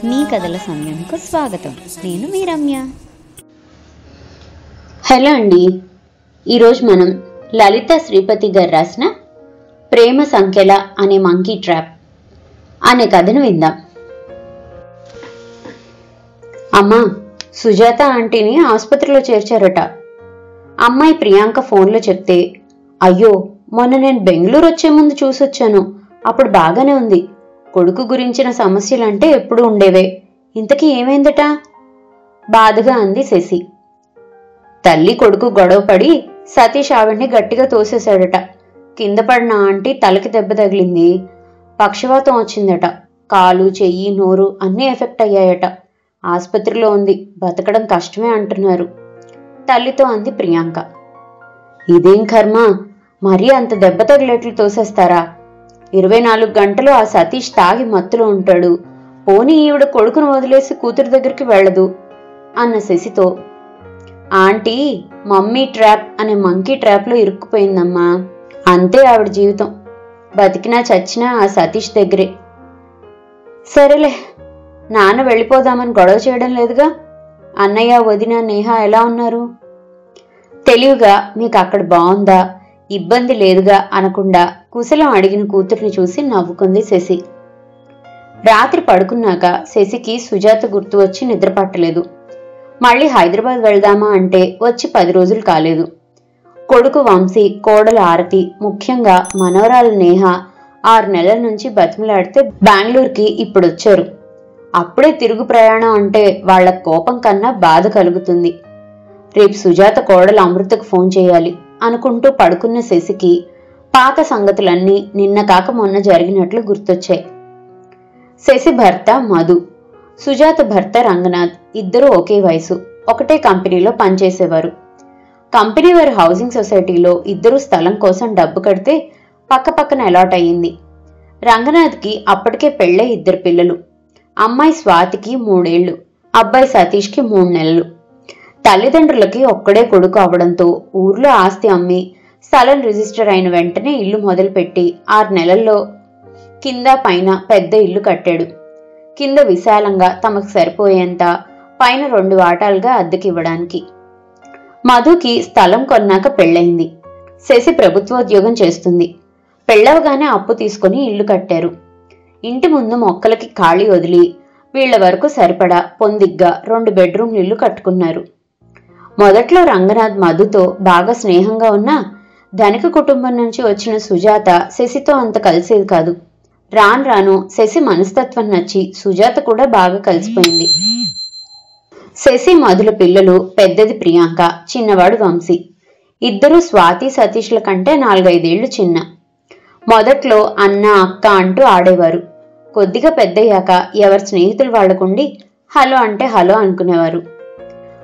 మీ కథల సమయంకు స్వాగతం. నేను మీ రమ్య. హలో అండి. ఈరోజు మనం లలిత శ్రీపతి గారు రాసిన ప్రేమ సంఖ్యల అనే మంకీ ట్రాప్ అనే కథను విందాం. అమ్మా, సుజాత ఆంటీని ఆసుపత్రిలో చేర్చారట. అమ్మాయి ప్రియాంక ఫోన్లో చెప్తే, అయ్యో మొన్న నేను బెంగళూరు వచ్చే ముందు చూసొచ్చాను, అప్పుడు బాగానే ఉంది. కొడుకు గురించిన సమస్యలంటే ఎప్పుడు ఉండేవే, ఇంతకీ ఏమైందట? బాధగా అంది శశి. తల్లి కొడుకు గొడవపడి సతీష్ ఆవిడ్ని గట్టిగా తోసేశాడట. కింద పడిన ఆంటీ తలకి దెబ్బ తగిలింది. పక్షవాతం వచ్చిందట. కాలు, చెయ్యి, నోరు అన్నీ ఎఫెక్ట్ అయ్యాయట. ఆసుపత్రిలో ఉంది, బతకడం కష్టమే అంటున్నారు తల్లితో అంది ప్రియాంక. ఇదేం కర్మ, మరీ అంత దెబ్బ తగిలేట్లు తోసేస్తారా? 24 గంటలు ఆ సతీష్ తాగి మత్తులో ఉంటాడు. పోనీ ఈవిడ కొడుకును వదిలేసి కూతురు దగ్గరికి వెళ్ళదు అన్న శశితో. ఆంటీ మమ్మీ ట్రాప్ అనే మంకీ ట్రాప్లో ఇరుక్కుపోయిందమ్మా. అంతే ఆవిడ జీవితం. బతికినా చచ్చినా ఆ సతీష్ దగ్గరే. సరేలే, నాన్న వెళ్ళిపోదామని గొడవ చేయడం లేదుగా. అన్నయ్య, వదిన, నేహ ఎలా ఉన్నారు? తెలివిగా మీకు అక్కడ బాగుందా, ఇబ్బంది లేదుగా అనకుండా కుశలం అడిగిన కూతుర్ని చూసి నవ్వుకుంది శశి. రాత్రి పడుకున్నాక శశికి సుజాత గుర్తు వచ్చి నిద్ర పట్టలేదు. మళ్ళీ హైదరాబాద్ వెళ్దామా అంటే వచ్చి 10 రోజులు కాలేదు. కొడుకు వంశీ, కోడలు ఆరతి, ముఖ్యంగా మనవరాలు నేహ 6 నెలల నుంచి బతిమలాడితే బెంగళూరుకి ఇప్పుడొచ్చారు. అప్పుడే తిరుగు ప్రయాణం అంటే వాళ్ల కోపం కన్నా బాధ కలుగుతుంది. రేపు సుజాత కోడలు అమృతకు ఫోన్ చేయాలి అనుకుంటూ పడుకున్న శశికి పాత సంగతులన్నీ నిన్న కాక మొన్న జరిగినట్లు గుర్తొచ్చాయి. శశి భర్త మధు, సుజాత భర్త రంగనాథ్ ఇద్దరూ ఒకే వయసు, ఒకటే కంపెనీలో పనిచేసేవారు. కంపెనీ వారి హౌసింగ్ సొసైటీలో ఇద్దరూ స్థలం కోసం డబ్బు కడితే పక్కపక్కన అలాట్ అయ్యింది. రంగనాథ్కి అప్పటికే పెళ్ళై 2 పిల్లలు. అమ్మాయి స్వాతికి 3 ఏళ్లు, అబ్బాయి సతీష్కి 3 నెలలు. తల్లిదండ్రులకి ఒక్కడే కొడుకు అవడంతో ఊర్లో ఆస్తి అమ్మి స్థలం రిజిస్టర్ అయిన వెంటనే ఇల్లు మొదలుపెట్టి 6 నెలల్లో కింద పైన పెద్ద ఇల్లు కట్టాడు. కింద విశాలంగా తమకు సరిపోయేంత, పైన 2 వాటాలుగా అద్దెకివ్వడానికి. మధుకి స్థలం కొన్నాక పెళ్ళయింది. శశి ప్రభుత్వోద్యోగం చేస్తుంది. పెళ్ళవగానే అప్పు తీసుకుని ఇల్లు కట్టారు. ఇంటి ముందు మొక్కలకి ఖాళీ వదిలి వీళ్ల వరకు సరిపడా పొందిగ్గా 2 బెడ్రూమ్లు ఇల్లు కట్టుకున్నారు. మొదట్లో రంగనాథ్ మధుతో బాగా స్నేహంగా ఉన్నా ధనిక కుటుంబం నుంచి వచ్చిన సుజాత శశితో అంత కలిసేది కాదు. రాను రాను శశి మనస్తత్వం నచ్చి సుజాత కూడా బాగా కలిసిపోయింది. శశి మధుల పిల్లలు పెద్దది ప్రియాంక, చిన్నవాడు వంశీ. ఇద్దరూ స్వాతి సతీష్ల కంటే 4-5 ఏళ్లు చిన్న. మొదట్లో అన్న అక్క అంటూ ఆడేవారు. కొద్దిగా పెద్దయ్యాక ఎవరి స్నేహితులు వాళ్లకుండి హలో అంటే హలో అనుకునేవారు.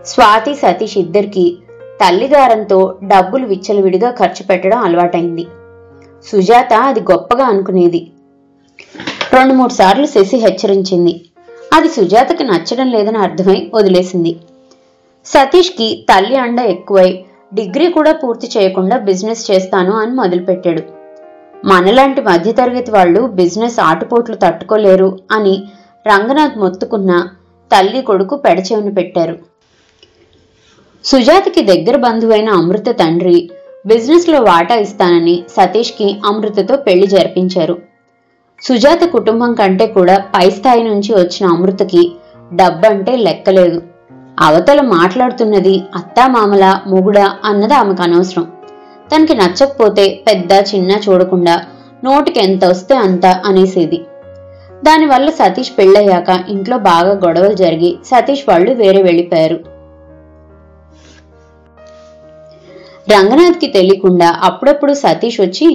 స్వాతి సతీష్ ఇద్దరికి తల్లిదారంతో డబ్బులు విచ్చలవిడిగా ఖర్చు పెట్టడం అలవాటైంది. సుజాత అది గొప్పగా అనుకునేది. 2-3 సార్లు శశి హెచ్చరించింది. అది సుజాతకి నచ్చడం లేదని అర్థమై వదిలేసింది. సతీష్కి తల్లి అండ ఎక్కువై డిగ్రీ కూడా పూర్తి చేయకుండా బిజినెస్ చేస్తాను అని మొదలుపెట్టాడు. మనలాంటి మధ్యతరగతి వాళ్ళు బిజినెస్ ఆటుపోట్లు తట్టుకోలేరు అని రంగనాథ్ మొత్తుకున్న తల్లి కొడుకు పెడచెవిన పెట్టారు. సుజాతకి దగ్గర బంధువైన అమృత తండ్రి బిజినెస్ లో వాటా ఇస్తానని సతీష్కి అమృతతో పెళ్లి జరిపించారు. సుజాత కుటుంబం కంటే కూడా పై స్థాయి నుంచి వచ్చిన అమృతకి డబ్బంటే లెక్కలేదు. అవతల మాట్లాడుతున్నది అత్తామామల మొగుడా అన్నది ఆమెకు అనవసరం. తనకి నచ్చకపోతే పెద్ద చిన్న చూడకుండా నోటికి ఎంత వస్తే అంత అనేసేది. దానివల్ల సతీష్ పెళ్ళయ్యాక ఇంట్లో బాగా గొడవలు జరిగి సతీష్ వాళ్ళు వేరే వెళ్ళిపోయారు. రంగనాథ్కి తెలియకుండా అప్పుడప్పుడు సతీష్ వచ్చి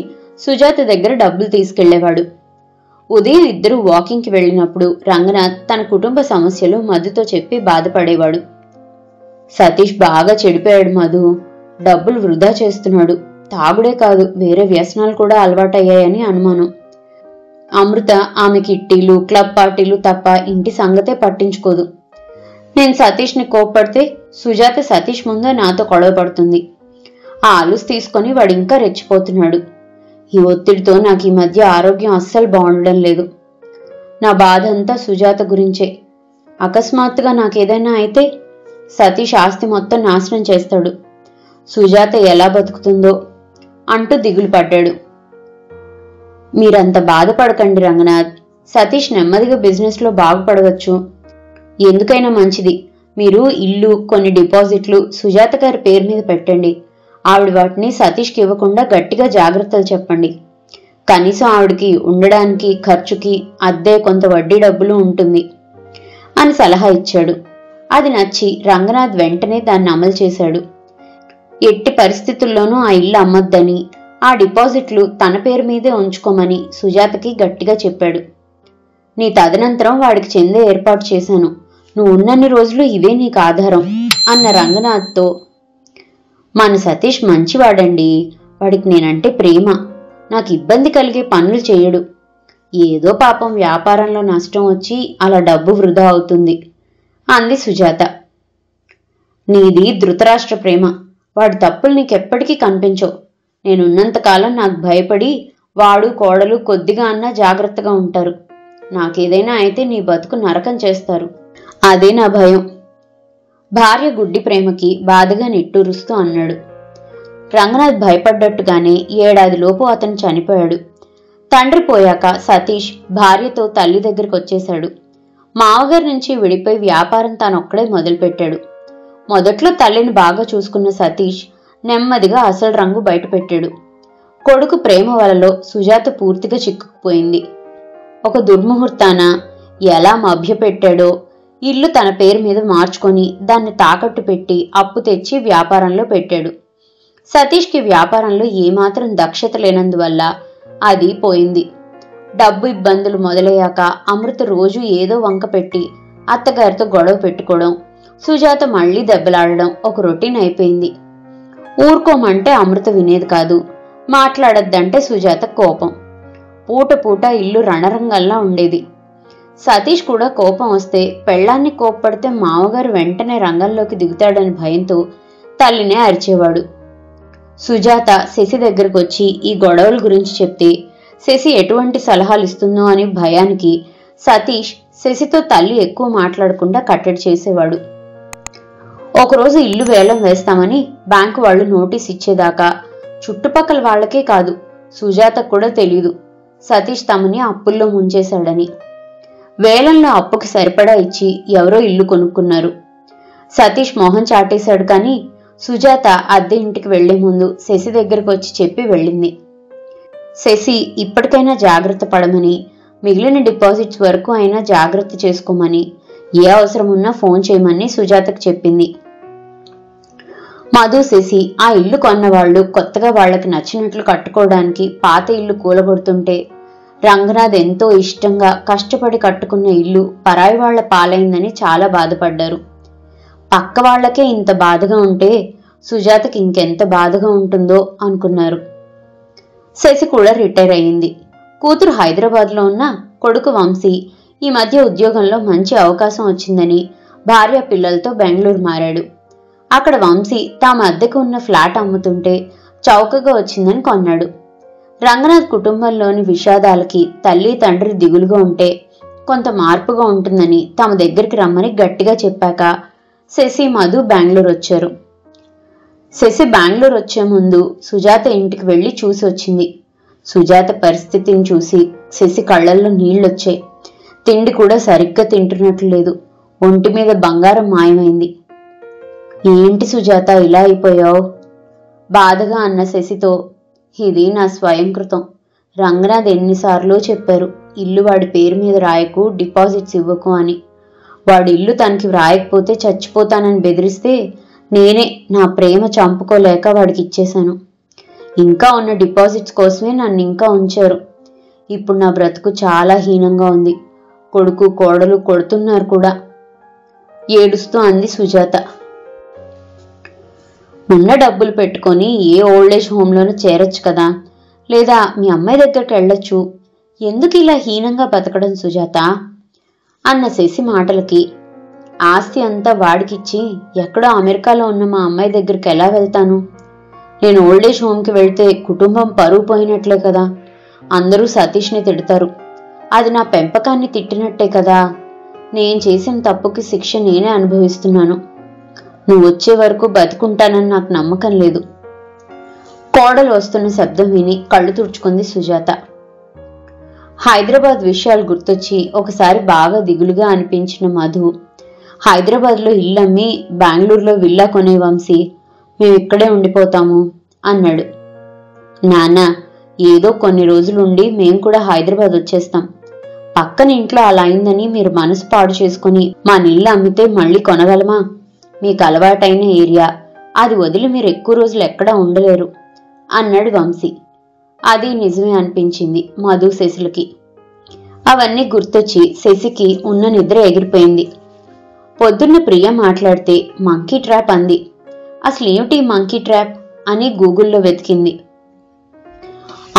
సుజాత దగ్గర డబ్బులు తీసుకెళ్లేవాడు. ఉదయం ఇద్దరు వాకింగ్కి వెళ్ళినప్పుడు రంగనాథ్ తన కుటుంబ సమస్యలు మధుతో చెప్పి బాధపడేవాడు. సతీష్ బాగా చెడిపోయాడు మధు, డబ్బులు వృధా చేస్తున్నాడు. తాగుడే కాదు వేరే వ్యసనాలు కూడా అలవాటయ్యాయని అనుమానం. అమృత ఆమె కిట్టీలు, క్లబ్ పార్టీలు తప్ప ఇంటి సంగతే పట్టించుకోదు. నేను సతీష్ని కోప్పడితే సుజాత సతీష్ ముందే నాతో గొడవ పడుతుంది. ఆ అలుసు తీసుకొని వాడు ఇంకా రెచ్చిపోతున్నాడు. ఈ ఒత్తిడితో నాకు ఈ మధ్య ఆరోగ్యం అస్సలు బాగుండడం లేదు. నా బాధ అంతా సుజాత గురించే. అకస్మాత్తుగా నాకేదైనా అయితే సతీష్ ఆస్తి మొత్తం నాశనం చేస్తాడు. సుజాత ఎలా బతుకుతుందో అంటూ దిగులు పడ్డాడు. మీరంత బాధపడకండి రంగనాథ్. సతీష్ నెమ్మదిగా బిజినెస్లో బాగుపడవచ్చు. ఎందుకైనా మంచిది, మీరు ఇల్లు, కొన్ని డిపాజిట్లు సుజాత గారి పేరు మీద పెట్టండి. ఆవిడ వాటిని సతీష్కి ఇవ్వకుండా గట్టిగా జాగ్రత్తలు చెప్పండి. కనీసం ఆవిడకి ఉండడానికి, ఖర్చుకి, అద్దె, కొంత వడ్డీ డబ్బులు ఉంటుంది అని సలహా ఇచ్చాడు. అది నచ్చి రంగనాథ్ వెంటనే దాన్ని అమలు చేశాడు. ఎట్టి పరిస్థితుల్లోనూ ఆ ఇల్లు అమ్మొద్దని, ఆ డిపాజిట్లు తన పేరు మీదే ఉంచుకోమని సుజాతకి గట్టిగా చెప్పాడు. నీ తదనంతరం వాడికి చెందే ఏర్పాటు చేశాను. నువ్వు ఉన్నన్ని రోజులు ఇవే నీకు ఆధారం అన్న రంగనాథ్తో, మన సతీష్ మంచివాడండి. వాడికి నేనంటే ప్రేమ. నాకు ఇబ్బంది కలిగే పనులు చేయడు. ఏదో పాపం వ్యాపారంలో నష్టం వచ్చి అలా డబ్బు వృధా అవుతుంది అంది సుజాత. నీది ధృతరాష్ట్ర ప్రేమ. వాడి తప్పులు నీకెప్పటికీ కనిపించవు. నేనున్నంతకాలం నాకు భయపడి వాడు, కోడలు కొద్దిగా అన్నా జాగ్రత్తగా ఉంటారు. నాకేదైనా అయితే నీ బతుకు నరకం చేస్తారు. అదే నా భయం. భార్య గుడ్డి ప్రేమకి బాధగా నిట్టూరుస్తూ అన్నాడు. రంగనాథ్ భయపడ్డట్టుగానే 7 ఏడాదిలోపు అతను చనిపోయాడు. తండ్రి పోయాక సతీష్ భార్యతో తల్లి దగ్గరికి వచ్చేశాడు. మావగారి నుంచి విడిపోయి వ్యాపారం తానొక్కడే మొదలుపెట్టాడు. మొదట్లో తల్లిని బాగా చూసుకున్న సతీష్ నెమ్మదిగా అసలు రంగు బయటపెట్టాడు. కొడుకు ప్రేమ వలలో సుజాత పూర్తిగా చిక్కుకుపోయింది. ఒక దుర్ముహూర్తాన ఎలా మభ్యపెట్టాడో ఇల్లు తన పేరు మీద మార్చుకొని దాన్ని తాకట్టు పెట్టి అప్పు తెచ్చి వ్యాపారంలో పెట్టాడు. సతీష్కి వ్యాపారంలో ఏమాత్రం దక్షత లేనందువల్ల అది పోయింది. డబ్బు ఇబ్బందులు మొదలయ్యాక అమృత రోజు ఏదో వంక పెట్టి అత్తగారితో గొడవ పెట్టుకోవడం, సుజాత మళ్లీ దెబ్బలాడడం ఒక రొటీన్ అయిపోయింది. ఊరుకోమంటే అమృత వినేది కాదు. మాట్లాడొద్దంటే సుజాత కోపం. పూట పూట ఇల్లు రణరంగంలా ఉండేది. సతీష్ కూడా కోపం వస్తే, పెళ్ళాన్ని కోప్పడితే మామగారు వెంటనే రంగంలోకి దిగుతాడని భయంతో తల్లినే అరిచేవాడు. సుజాత శశి దగ్గరకు వచ్చి ఈ గొడవల గురించి చెప్తే శశి ఎటువంటి సలహాలు ఇస్తుందో అని భయానికి సతీష్ శశితో తల్లి ఎక్కువ మాట్లాడకుండా కట్టడి చేసేవాడు. ఒకరోజు ఇల్లు వేలం వేస్తామని బ్యాంకు వాళ్ళు నోటీస్ ఇచ్చేదాకా చుట్టుపక్కల వాళ్లకే కాదు, సుజాతకు కూడా తెలీదు సతీష్ తమని అప్పుల్లో ముంచేశాడని. వేలంలో అప్పుకి సరిపడా ఇచ్చి ఎవరో ఇల్లు కొనుక్కున్నారు. సతీష్ మొహం చాటేశాడు. కానీ సుజాత అద్దె ఇంటికి వెళ్లే ముందు శశి దగ్గరకు వచ్చి చెప్పి వెళ్ళింది. శశి ఇప్పటికైనా జాగ్రత్త పడమని, మిగిలిన డిపాజిట్స్ వరకు అయినా జాగ్రత్త చేసుకోమని, ఏ అవసరం ఉన్నా ఫోన్ చేయమని సుజాతకు చెప్పింది. మధు, శశి ఆ ఇల్లు కొన్నవాళ్లు కొత్తగా వాళ్లకి నచ్చినట్లు కట్టుకోవడానికి పాత ఇల్లు కూలగొడుతుంటే రంగనాథ్ ఎంతో ఇష్టంగా కష్టపడి కట్టుకున్న ఇల్లు పరాయి వాళ్ల పాలైందని చాలా బాధపడ్డారు. పక్క వాళ్లకే ఇంత బాధగా ఉంటే సుజాతకి ఇంకెంత బాధగా ఉంటుందో అనుకున్నారు. శశి కూడా రిటైర్ అయ్యింది. కూతురు హైదరాబాద్లో ఉన్న కొడుకు వంశీ ఈ మధ్య ఉద్యోగంలో మంచి అవకాశం వచ్చిందని భార్య పిల్లలతో బెంగళూరు మారాడు. అక్కడ వంశీ తాము అద్దెకు ఉన్న ఫ్లాట్ అమ్ముతుంటే చౌకగా వచ్చిందని కొన్నాడు. రంగనాథ్ కుటుంబంలోని విషాదాలకి తల్లి తండ్రి దిగులుగా ఉంటే కొంత మార్పుగా ఉంటుందని తమ దగ్గరికి రమ్మని గట్టిగా చెప్పాక శశి, మధు బెంగళూరు వచ్చారు. శశి బెంగళూరు వచ్చే ముందు సుజాత ఇంటికి వెళ్లి చూసి వచ్చింది. సుజాత పరిస్థితిని చూసి శశి కళ్లల్లో నీళ్లొచ్చాయి. తిండి కూడా సరిగ్గా తింటున్నట్లు లేదు. ఒంటి మీద బంగారం మాయమైంది. ఏంటి సుజాత ఇలా అయిపోయావు? బాధగా అన్న శశితో, ఇది నా స్వయంకృతం. రంగనాథ్ ఎన్నిసార్లు చెప్పారు ఇల్లు వాడి పేరు మీద రాయకు, డిపాజిట్స్ ఇవ్వకు అని. వాడి ఇల్లు తనకి వ్రాయకపోతే చచ్చిపోతానని బెదిరిస్తే నేనే నా ప్రేమ చంపుకోలేక వాడికి ఇచ్చేశాను. ఇంకా ఉన్న డిపాజిట్స్ కోసమే నన్ను ఇంకా ఉంచారు. ఇప్పుడు నా బ్రతుకు చాలా హీనంగా ఉంది. కొడుకు కోడలు కొడుతున్నారు కూడా ఏడుస్తూ అంది సుజాత. ఉన్న డబ్బులు పెట్టుకొని ఏ ఓల్డేజ్ హోంలోనూ చేరొచ్చు కదా, లేదా మీ అమ్మాయి దగ్గరికి వెళ్ళొచ్చు. ఎందుకు ఇలా హీనంగా బతకడం సుజాత అన్న శశి మాటలకి, ఆస్తి అంతా వాడికిచ్చి ఎక్కడో అమెరికాలో ఉన్న మా అమ్మాయి దగ్గరికి ఎలా వెళ్తాను? నేను ఓల్డేజ్ హోమ్కి వెళ్తే కుటుంబం పరువు పోయినట్లే కదా. అందరూ సతీష్ని తిడతారు. అది నా పెంపకాన్ని తిట్టినట్టే కదా. నేను చేసిన తప్పుకి శిక్ష నేనే అనుభవిస్తున్నాను. నువ్వు వచ్చే వరకు బతుకుంటానని నాకు నమ్మకం లేదు. కోడలు వస్తున్న శబ్దం విని కళ్ళు తుడుచుకుంది సుజాత. హైదరాబాద్ విషయాలు గుర్తొచ్చి ఒకసారి బాగా దిగులుగా అనిపించిన మధు, హైదరాబాద్లో ఇల్లమ్మి బెంగళూరులో విల్లా కొనే వంశీ, మేము ఇక్కడే ఉండిపోతాము అన్నాడు. నాన్న, ఏదో కొన్ని రోజులుండి మేము కూడా హైదరాబాద్ వచ్చేస్తాం. పక్కన ఇంట్లో అలా అయిందని మీరు మనసు పాడు చేసుకుని మా నీళ్ళు అమ్మితే మళ్ళీ కొనగలమా? మీకు అలవాటైన ఏరియా, అది వదిలి మీరు ఎక్కువ రోజులు ఎక్కడా ఉండలేరు అన్నాడు వంశీ. అది నిజమే అనిపించింది మధు శశిలకి. అవన్నీ గుర్తొచ్చి శశికి ఉన్న నిద్ర ఎగిరిపోయింది. పొద్దున్న ప్రియ మాట్లాడితే మంకీ ట్రాప్ అంది. అసలు ఏమిటి మంకీ ట్రాప్ అని గూగుల్లో వెతికింది.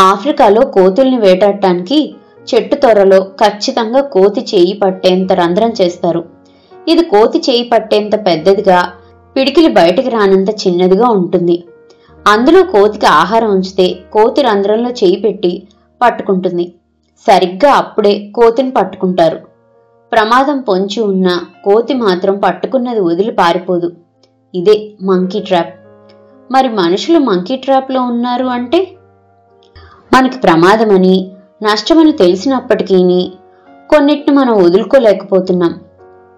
ఆఫ్రికాలో కోతుల్ని వేటాడటానికి చెట్టు త్వరలో ఖచ్చితంగా కోతి చేయి పట్టేంత రంధ్రం చేస్తారు. ఇది కోతి చేయి పట్టేంత పెద్దదిగా, పిడికిలి బయటికి రానంత చిన్నదిగా ఉంటుంది. అందులో కోతికి ఆహారం ఉంచితే కోతి రంధ్రంలో చేయి పెట్టి పట్టుకుంటుంది. సరిగ్గా అప్పుడే కోతిని పట్టుకుంటారు. ప్రమాదం పొంచి ఉన్న కోతి మాత్రం పట్టుకున్నది వదిలి పారిపోదు. ఇదే మంకీ ట్రాప్. మరి మనుషులు మంకీ ట్రాప్లో ఉన్నారు అంటే మనకి ప్రమాదమని, నష్టమని తెలిసినప్పటికీ కొన్నిటిని మనం వదులుకోలేకపోతున్నాం.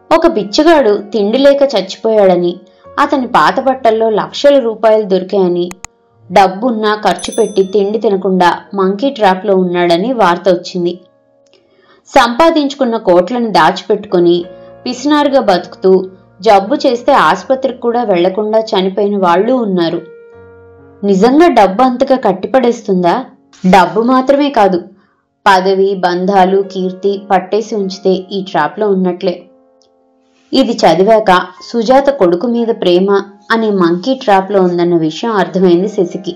ఒక బిచ్చగాడు తిండి లేక చచ్చిపోయాడని, అతని పాత బట్టల్లో లక్షల రూపాయలు దొరికాయని, డబ్బున్నా ఖర్చు పెట్టి తిండి తినకుండా మంకీ ట్రాప్లో ఉన్నాడని వార్త వచ్చింది. సంపాదించుకున్న కోట్లను దాచిపెట్టుకుని పిసినారుగా బతుకుతూ జబ్బు చేస్తే ఆసుపత్రికి కూడా వెళ్లకుండా చనిపోయిన వాళ్ళు ఉన్నారు. నిజంగా డబ్బు అంతగా కట్టిపడేస్తుందా? డబ్బు మాత్రమే కాదు, పదవి, బంధాలు, కీర్తి పట్టేసి ఉంచితే ఈ ట్రాప్లో ఉన్నట్లే. ఇది చదివాక సుజాత కొడుకు మీద ప్రేమ అనే మంకీ ట్రాప్లో ఉందన్న విషయం అర్థమైంది శశికి.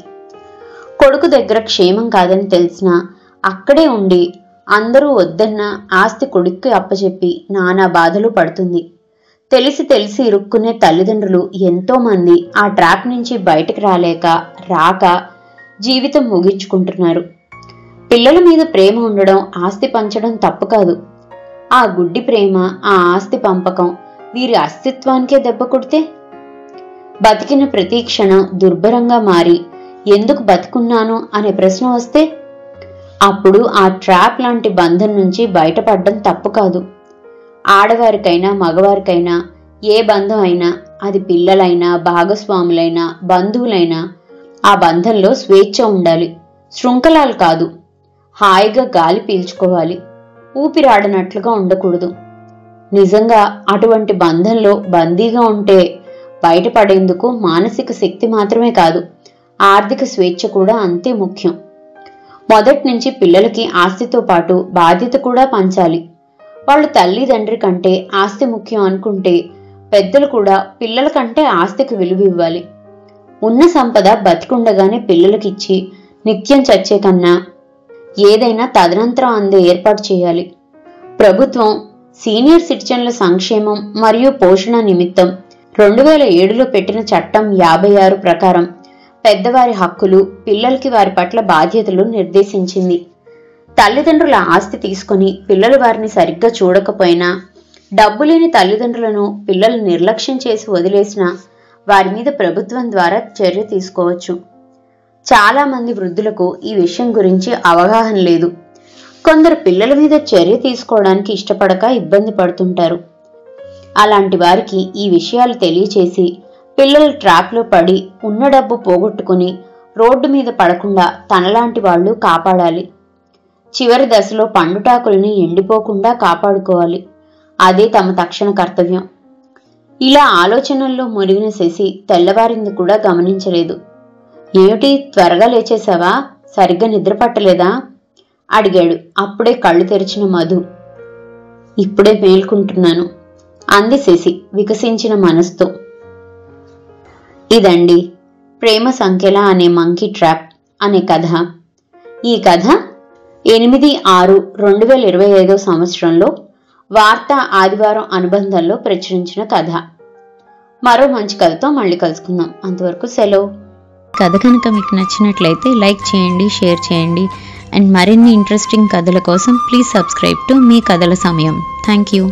కొడుకు దగ్గర క్షేమం కాదని తెలిసినా అక్కడే ఉండి అందరూ వద్దన్న ఆస్తి కొడుక్కి అప్పచెప్పి నానా బాధలు పడుతుంది. తెలిసి తెలిసి ఇరుక్కునే తల్లిదండ్రులు ఎంతో మంది ఆ ట్రాప్ నుంచి బయటకు రాక జీవితం ముగించుకుంటున్నారు. పిల్లల మీద ప్రేమ ఉండడం, ఆస్తి పంచడం తప్పు కాదు. ఆ గుడ్డి ప్రేమ, ఆ ఆస్తి పంపకం వీరి అస్తిత్వానికే దెబ్బ కొడితే, బతికిన ప్రతి క్షణం దుర్భరంగా మారి ఎందుకు బతుకున్నాను అనే ప్రశ్న వస్తే, అప్పుడు ఆ ట్రాప్ లాంటి బంధం నుంచి బయటపడడం తప్పు కాదు. ఆడవారికైనా మగవారికైనా ఏ బంధం అయినా, అది పిల్లలైనా, భాగస్వాములైనా, బంధువులైనా, ఆ బంధంలో స్వేచ్ఛ ఉండాలి. శృంఖలాలు కాదు. హాయిగా గాలి పీల్చుకోవాలి. ఊపిరాడనట్లుగా ఉండకూడదు. నిజంగా అటువంటి బంధంలో బందీగా ఉంటే బయటపడేందుకు మానసిక శక్తి మాత్రమే కాదు, ఆర్థిక స్వేచ్ఛ కూడా అంతే ముఖ్యం. మొదటి నుంచి పిల్లలకి ఆస్తితో పాటు బాధ్యత కూడా పంచాలి. వాళ్ళు తల్లిదండ్రి కంటే ఆస్తి ముఖ్యం అనుకుంటే పెద్దలు కూడా పిల్లల కంటే ఆస్తికి విలువ ఇవ్వాలి. ఉన్న సంపద బతికుండగానే పిల్లలకిచ్చి నిత్యం చచ్చే కన్నా ఏదైనా తదనంతరం అందే ఏర్పాటు చేయాలి. ప్రభుత్వం సీనియర్ సిటిజన్ల సంక్షేమం మరియు పోషణ నిమిత్తం 2007లో పెట్టిన చట్టం 56 ప్రకారం పెద్దవారి హక్కులు, పిల్లలకి వారి పట్ల బాధ్యతలు నిర్దేశించింది. తల్లిదండ్రుల ఆస్తి తీసుకుని పిల్లలు వారిని సరిగ్గా చూడకపోయినా, డబ్బు లేని తల్లిదండ్రులను పిల్లలు నిర్లక్ష్యం చేసి వదిలేసినా వారి మీద ప్రభుత్వం ద్వారా చర్య తీసుకోవచ్చు. చాలా మంది వృద్ధులకు ఈ విషయం గురించి అవగాహన లేదు. కొందరు పిల్లల మీద చర్య తీసుకోవడానికి ఇష్టపడక ఇబ్బంది పడుతుంటారు. అలాంటి వారికి ఈ విషయాలు తెలియచేసి పిల్లల ట్రాప్లో పడి ఉన్న డబ్బు పోగొట్టుకుని రోడ్డు మీద పడకుండా తనలాంటి వాళ్ళు కాపాడాలి. చివరి దశలో పండుటాకుల్ని ఎండిపోకుండా కాపాడుకోవాలి. అదే తమ తక్షణ కర్తవ్యం. ఇలా ఆలోచనల్లో మునిగిన శశి తెల్లవారింది కూడా గమనించలేదు. ఏమిటి, త్వరగా లేచేశావా? సరిగ్గా నిద్ర పట్టలేదా అడిగాడు అప్పుడే కళ్ళు తెరిచిన మధు. ఇప్పుడే మేల్కుంటున్నాను అంది శశి వికసించిన మనసుతో. ఇదండి ప్రేమ సంఖ్యల అనే మంకీ ట్రాప్ అనే కథ. ఈ కథ 8/6/2025 సంవత్సరంలో వార్తా ఆదివారం అనుబంధంలో ప్రచురించిన కథ. మరో మంచి కథతో మళ్ళీ కలుసుకుందాం. అంతవరకు సెలవు. కథ కనుక మీకు నచ్చినట్లయితే లైక్ చేయండి, షేర్ చేయండి, అండ్ మరిన్ని ఇంట్రెస్టింగ్ కథల కోసం ప్లీజ్ సబ్స్క్రైబ్ టు మీ కథల సమయం. Thank you.